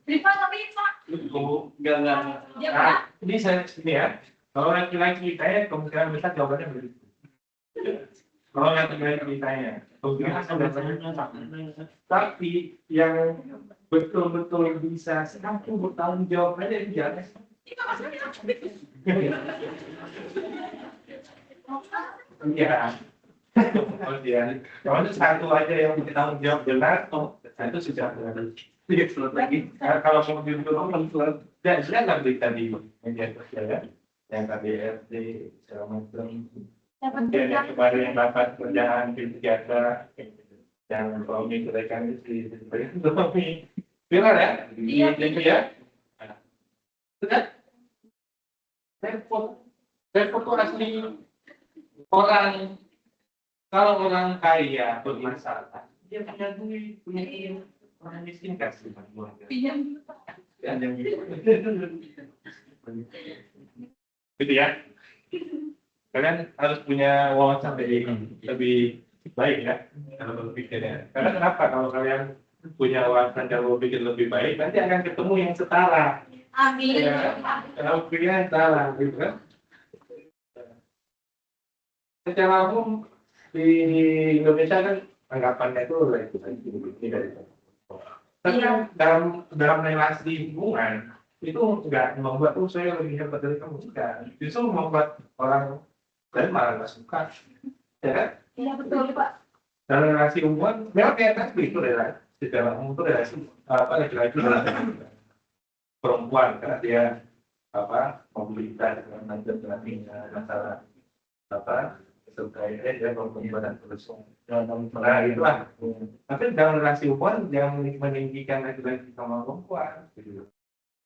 Rifa tapi Pak. enggak. Nah, ini saya sini ya. Kalau laki-laki saya kemungkinan besar jawabannya begitu. Kalau laki-laki saya kemungkinan besar. Tapi yang betul-betul bisa satu bertanggung jawab aja itu jangan. Iya. Oh iya. Kalau itu satu aja yang bertanggung jawab jelas, itu sudah lagi. Kalau mau jujur, dan saya nggak berita di media sosial ya, yang KBRT segala macam. Yang kemarin yang dapat kerjaan di Jakarta, yang suami ceraikan istri, suami viral ya, di media. Saya foto asli orang, kalau orang kaya bermasalah, dia punya duit, punya ilmu. Orang miskin kasih keluarga. Pinjam. Gitu ya. Kalian harus punya wawasan lebih baik ya kalau berpikirnya. Karena kenapa? Kalau kalian punya wawasan yang berpikir lebih baik, nanti akan ketemu yang setara. Amin. Ya, kalau pikirnya setara, gitu kan? Secara umum di Indonesia kan anggapannya itu dari tapi dalam relasi hubungan itu nggak membuat saya lebih hebat dari kamu, enggak, justru membuat orang lain malah nggak suka, ya kan? Iya betul Pak. Dalam relasi hubungan memang kayak tadi itu relasi secara umum itu relasi laki-laki perempuan karena dia mobilitas dengan macam masalah terkait dan perempuan terus. Nah itulah. Tapi dalam relasi hubungan yang meninggikan laki-laki sama perempuan, gitu.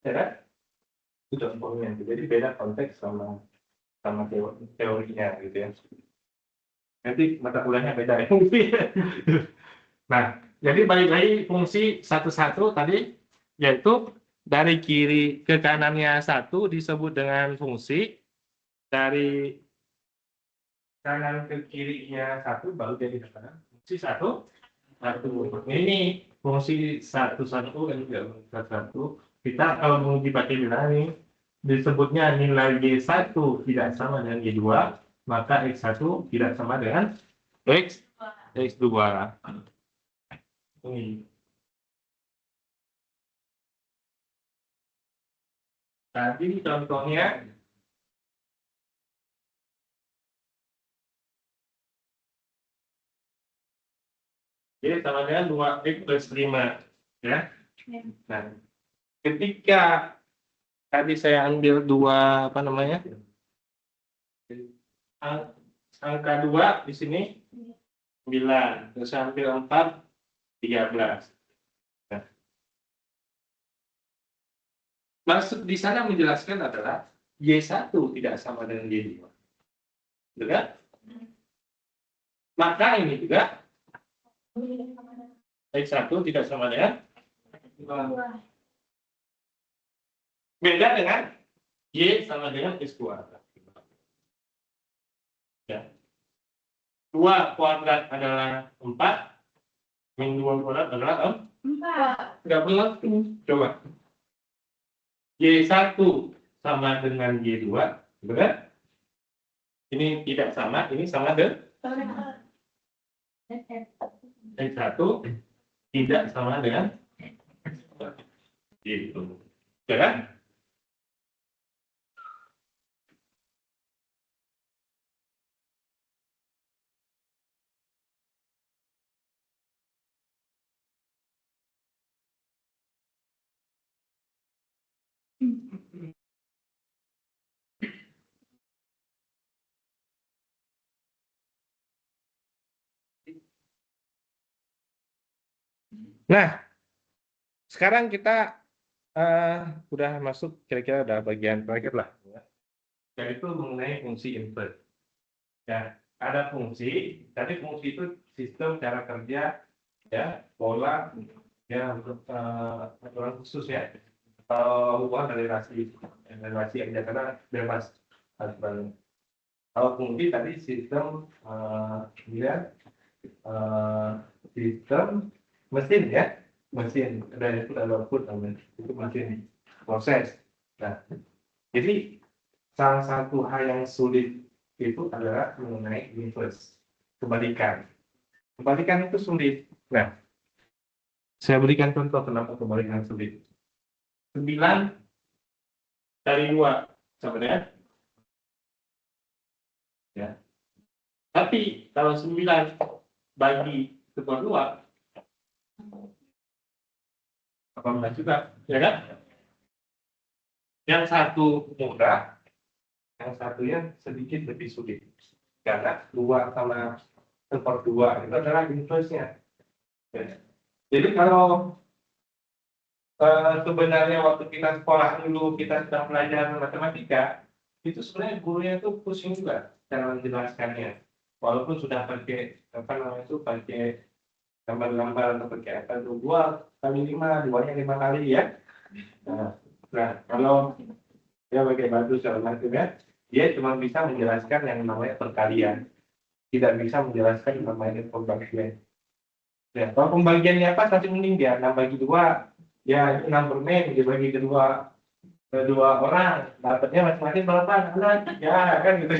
Ya kan? Itu contohnya. Jadi beda konteks sama teorinya, gitu ya. Nanti mata kuliahnya beda ya. Nah, jadi balik lagi fungsi satu-satu tadi, yaitu dari kiri ke kanannya satu disebut dengan fungsi, dari kanan ke kirinya satu baru jadi kanan. Fungsi satu, satu. Ini fungsi satu kan juga satu. Kita kalau menguji pakai bilangan ini disebutnya nilai Y1 tidak sama dengan Y2, maka X1 tidak sama dengan X2. Ini. Tadi contohnya Y sama dengan 2X plus 5. Ya. Nah, ketika tadi saya ambil dua angka 2 di sini 9, terus saya ambil 4 13. Nah, maksud di sana menjelaskan adalah Y1 tidak sama dengan Y2. Betul kan? Maka ini juga X1 tidak sama dengan beda dengan Y sama dengan X2. Ya. 2 kuadrat adalah 4, min 2 kuadrat adalah 4. Enggak benar. Coba. Y1 sama dengan Y2, benar? Ini tidak sama, ini sama dengan X1 tidak sama dengan Y2. Benar? Nah, sekarang kita udah masuk kira-kira udah bagian terakhir lah, yaitu mengenai fungsi inverse. Ya, ada fungsi. Tadi fungsi itu sistem cara kerja, ya, pola, ya untuk aturan khusus ya. Hubungan relasi aja karena bebas aturan. Kalau fungsi tadi sistem sistem mesin ya, mesin ada itu ada output namanya, itu mesin proses. Nah, jadi salah satu hal yang sulit itu adalah mengenai inverse, kebalikan. Kebalikan itu sulit. Nah, saya berikan contoh kenapa kebalikan sulit. 9 dari 2 sama dengan ya. Tapi kalau 9 bagi kedua 18 juga, ya kan? Yang satu mudah, yang satunya sedikit lebih sulit. Karena 2 sama 2 itu adalah inverse-nya. Ya. Jadi kalau sebenarnya waktu kita sekolah dulu kita sedang belajar matematika, itu sebenarnya gurunya itu pusing juga cara menjelaskannya. Walaupun sudah pakai pakai gambar-gambar atau pakai apa itu 2 kali 5, 2-nya 5 kali ya. Nah, kalau dia pakai batu segala macam ya, dia cuma bisa menjelaskan yang namanya perkalian, tidak bisa menjelaskan yang namanya pembagian. Ya, kalau pembagiannya apa pasti mending dia 6 bagi 2, ya 6 permen dibagi kedua orang, dapatnya masing-masing berapa? Ya kan gitu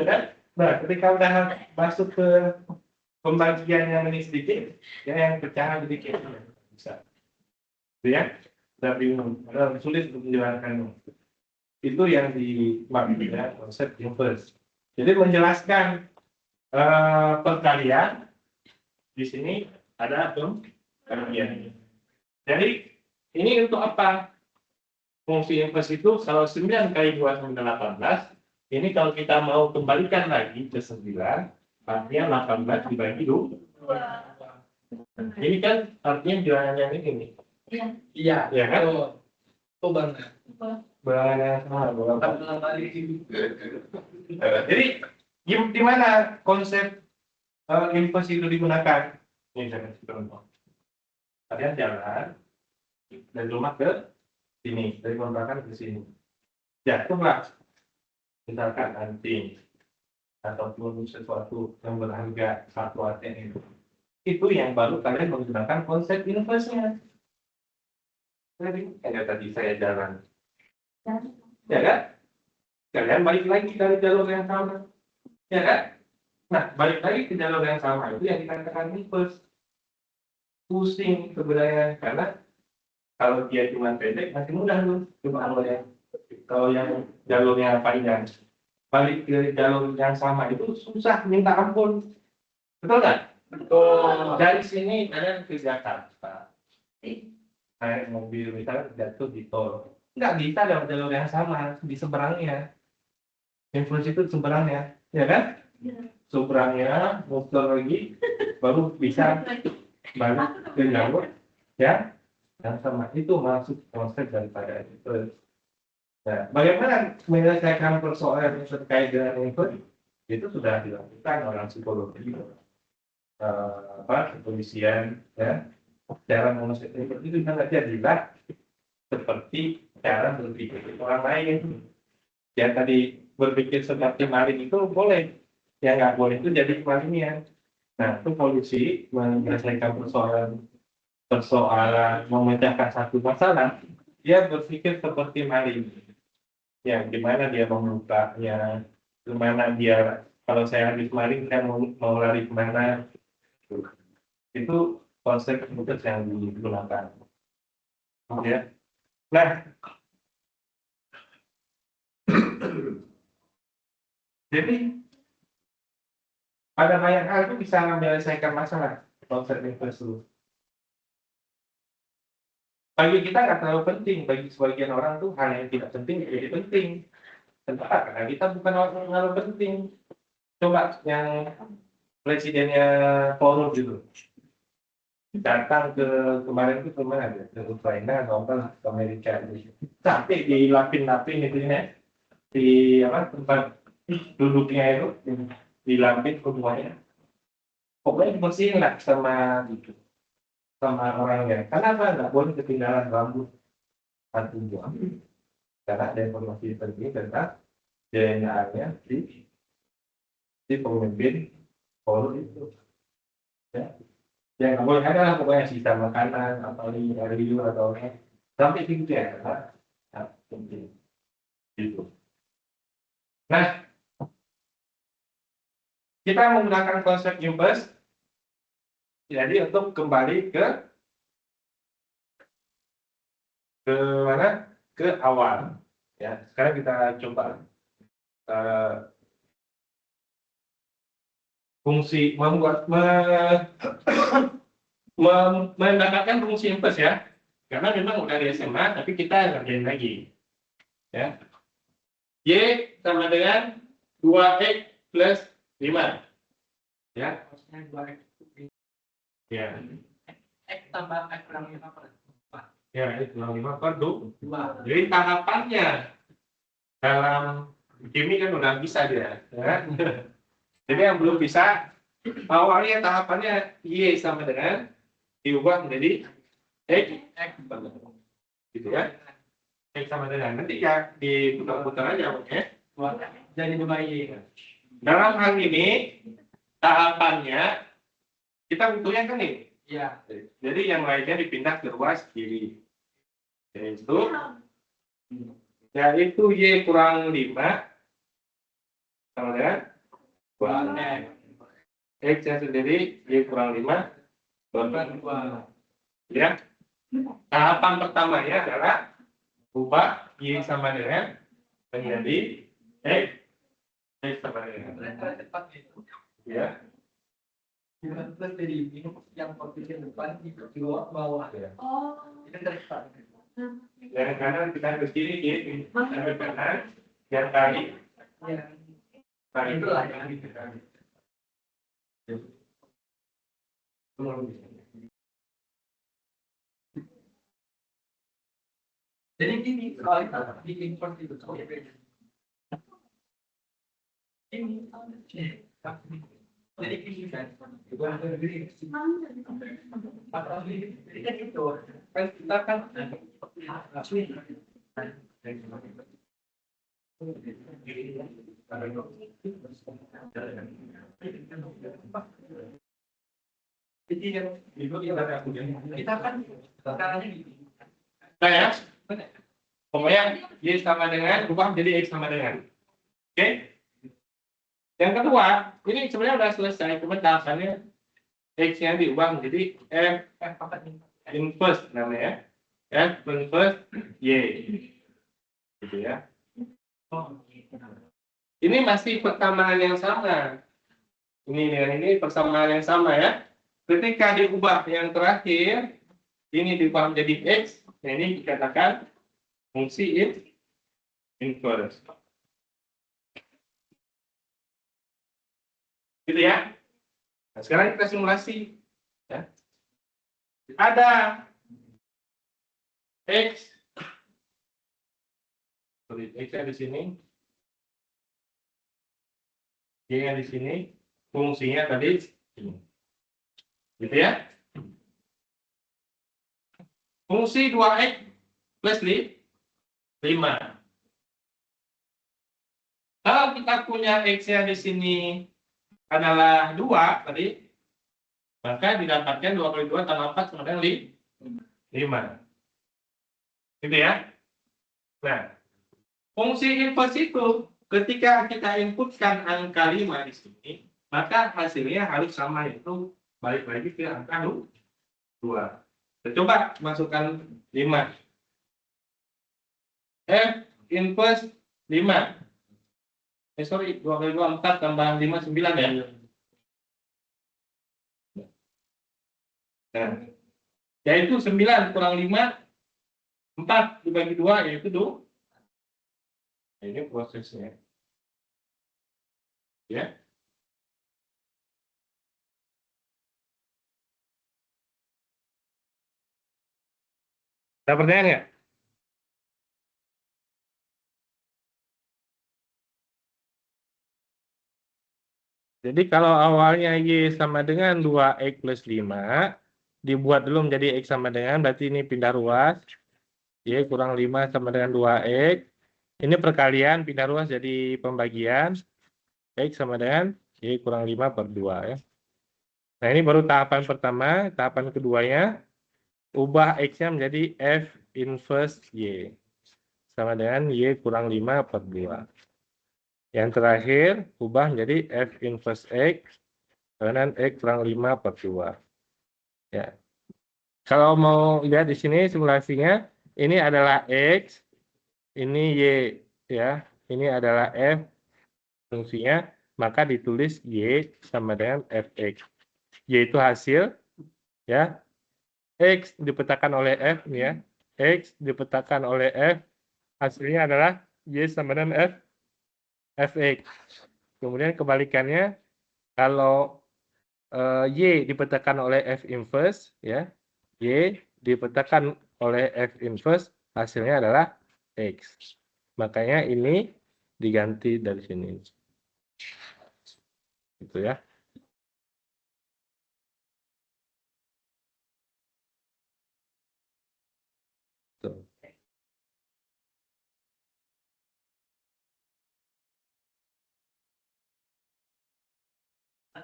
kan. Nah, ketika udah masuk ke pembagian yang ini sedikit, ya yang pecahan sedikit bisa. Itu ya, udah bingung, padahal sulit untuk menjelaskannya. Itu yang dimaksud ya konsep inverse. Jadi menjelaskan perkalian di sini ada pembagian. Jadi ini untuk apa? Fungsi inverse itu kalau 9 kali 2 sama dengan 18, ini kalau kita mau kembalikan lagi ke 9, artinya 18 dibagi 2. Ini kan artinya bilangan yang ini nih. Iya. Iya kan? Oh banget. Bilangan yang sama. Jadi di mana konsep inverse itu digunakan? Ini saya kasih contoh. Kalian jalan dari rumah ke sini, dari kontrakan ke sini. Jatuhlah misalkan anjing ataupun sesuatu yang berharga 1 ATM. itu yang baru kalian menggunakan konsep inverse-nya. Jadi, kayak tadi saya jalan, ya kan? Kalian balik lagi dari jalur yang sama, ya kan? Nah, balik lagi ke jalur yang sama itu yang dikatakan inverse. Pusing sebenarnya, karena kalau dia cuma pendek masih mudah tuh, cuma kalau yang jalurnya panjang, balik ke jalur yang sama itu susah minta ampun, betul nggak? Betul. Dari sini kalian ke Jakarta, naik mobil misalnya jatuh di tol, nggak bisa lewat jalur yang sama, di seberangnya. Influence itu seberangnya, ya kan? Seberangnya, muter lagi, baru bisa balik ke jalur ya yang sama. Itu maksud konsep daripada itu. Nah, bagaimana menyelesaikan persoalan yang terkait dengan itu sudah dilakukan orang psikologi, kepolisian, ya. Cara menyelesaikan itu sangat jadilah seperti cara berpikir orang lain. Yang tadi berpikir seperti maling itu boleh, yang nggak boleh itu jadi malingnya. Nah, itu polisi menyelesaikan persoalan memecahkan satu masalah, dia berpikir seperti maling. Ya, gimana dia membukanya, gimana dia, kalau saya habis maling, saya mau lari kemana, itu konsep yang digunakan. Ya. Nah, jadi pada banyak hal itu bisa menyelesaikan masalah konsep inverse. Bagi kita nggak terlalu penting, bagi sebagian orang tuh hal yang tidak penting jadi penting. Kenapa? Karena kita bukan orang yang terlalu penting. Coba yang presidennya Forum gitu, datang ke kemarin itu kemana ya? Ke Ukraina atau apa, ke Amerika gitu. Sampai dilapin-lapin itu ya, di apa tempat duduknya itu dilapin semuanya. Pokoknya dibersihin lah sama gitu, sama orangnya. Karena apa? Nggak boleh ketinggalan rambut satu buah. Karena ada informasi terkini tentang DNA-nya di pemimpin Forum itu. Ya. Yang nggak boleh ada lah pokoknya sisa makanan atau review atau sampai gitu ya, nah, gitu. Nah, kita menggunakan konsep inverse jadi untuk kembali ke mana? Ke awal. Ya, sekarang kita coba fungsi mendapatkan fungsi inverse ya. Karena memang udah di SMA, tapi kita ngerjain lagi. Ya. Y sama dengan 2X plus 5. Ya. Ya. X tambah X kurang 5 per 2. Ya, X kurang 5 per 2. Jadi tahapannya dalam kimi kan udah bisa dia. Ya. Jadi yang belum bisa, awalnya tahapannya Y sama dengan diubah menjadi X gitu ya. X sama dengan nanti ya diputar-putar aja ya. Jadi 2Y. Dalam hal ini tahapannya kita butuhnya kan nih. Iya. Jadi yang lainnya dipindah ke ruas kiri. Yaitu Y kurang 5 sama dengan 2X. X nya sendiri Y kurang 5 per 2. Ya. Tahapan pertamanya adalah ubah Y sama dengan menjadi X sama dengan. Cepat itu. Ya. Bukan plus dari ini yang posisi depan di bawah. Ya. Oh. Itu cepat. Yang kanan kita ke kiri, kiri ke kanan, yang kali, Ya. kali Itulah kali ke kali. Jadi gini, kalau kita di import itu ini, jadi gini kan, jadi kan itu, kan kita kan Jadi yang itu kita kan caranya gitu. Nah ya, pokoknya Y sama dengan, ubah menjadi X sama dengan. Oke? Yang kedua, ini sebenarnya udah selesai, cuma tahapannya X-nya diubah menjadi F inverse namanya. F inverse Y. Gitu ya. Ini masih persamaan yang sama. Ini dengan ini persamaan yang sama ya. Ketika diubah yang terakhir, ini diubah menjadi X, nah ini dikatakan fungsi inverse. Gitu ya. Nah, sekarang kita simulasi. Ya. Ada X, X-nya di sini, Y-nya di sini, fungsinya tadi ini. Gitu ya. Fungsi 2X plus 5. Kalau kita punya X-nya di sini adalah 2 tadi, maka didapatkan 2 kali 2 tambah 4 sama dengan 5. Gitu ya. Nah, fungsi inverse itu ketika kita inputkan angka 5 di sini, maka hasilnya harus sama, itu balik lagi ke angka 2. Kita coba masukkan 5. F inverse 5. Sorry, 2 kali 2 4 tambah 5 9 ya. Nah, yaitu 9 kurang 5 4 dibagi 2 yaitu 2. Nah, ini prosesnya. Ya. Ada pertanyaan nggak? Jadi kalau awalnya Y sama dengan 2X plus 5, dibuat dulu menjadi X sama dengan, berarti ini pindah ruas. Y kurang 5 sama dengan 2X. Ini perkalian, pindah ruas jadi pembagian. X sama dengan Y kurang 5 per 2 ya. Nah ini baru tahapan pertama. Tahapan keduanya, ubah X-nya menjadi F inverse Y. Sama dengan Y kurang 5 per 2. Yang terakhir, ubah menjadi F inverse X. Dengan X kurang 5 per 2. Ya. Kalau mau lihat di sini simulasinya, ini adalah X, ini Y, ya. Ini adalah F fungsinya, maka ditulis Y sama dengan Fx. Y itu hasil, ya. X dipetakan oleh F, ya. X dipetakan oleh F, hasilnya adalah Y sama dengan Fx. Kemudian kebalikannya, kalau Y dipetakan oleh F inverse, ya. Y dipetakan oleh F inverse, hasilnya adalah X. Makanya ini diganti dari sini. Gitu ya. Tuh.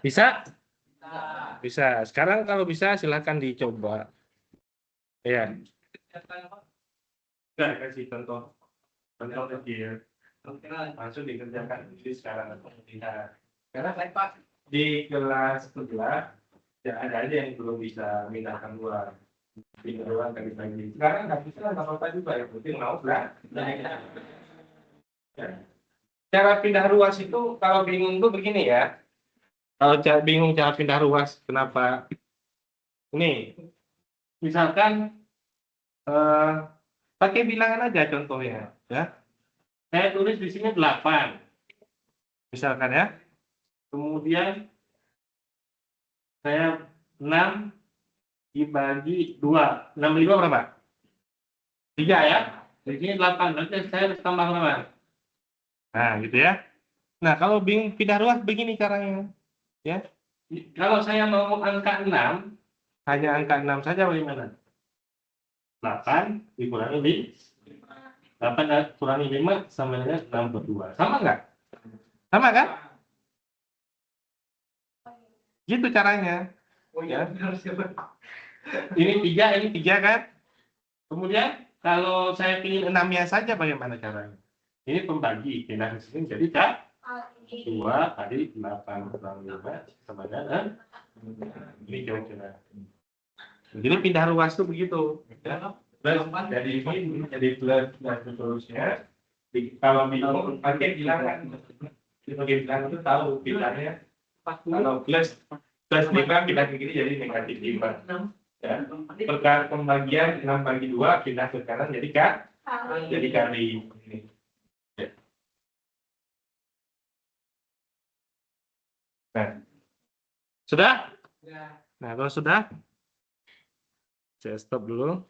Bisa? Bisa. Sekarang kalau bisa silakan dicoba. Ya. Enggak, kasih contoh. Contoh kecil. Langsung dikerjakan di sekarang atau tidak. Karena di kelas 11 ya ada aja yang belum bisa pindahkan luar. Pindah luar dari lagi. Sekarang nggak bisa, nggak apa-apa juga. Yang penting mau lah. Ya. Cara pindah ruas itu kalau bingung tuh begini ya. Kalau bingung cara pindah ruas, kenapa? Ini, misalkan pakai bilangan aja contohnya, ya. Saya tulis di sini 8, misalkan ya. Kemudian saya 6 dibagi 2, 6 kali 2 berapa? 3 ya. Di sini 8, nanti saya harus tambah berapa? Nah, gitu ya. Nah, kalau bingung pindah ruas begini caranya, ya. Kalau saya mau angka 6, hanya angka 6 saja bagaimana? 8 dikurangi 8 kurangi 5 sama dengan 6 per 2. Sama nggak? Sama kan? Gitu caranya. Oh iya, benar siapa? Ini 3 kan? Kemudian kalau saya ingin 6-nya saja bagaimana caranya? Ini pembagi, pindah ke sini jadi kan? 2 kali 8 kurang 5 sama dengan ini kira-kira. Jadi pindah ruas tuh begitu. Ya. Plus dari ini jadi plus dan seterusnya. Kalau bingung pakai bilangan. Pakai bilangan itu tahu bilangnya. Kalau plus 5 pindah ke kiri jadi negatif 5. Ya. Perkara pembagian 6 bagi 2 pindah ke kanan jadi kan? Jadi kali ini. Ya. Nah. Sudah? Ya. Nah, kalau sudah, saya stop dulu.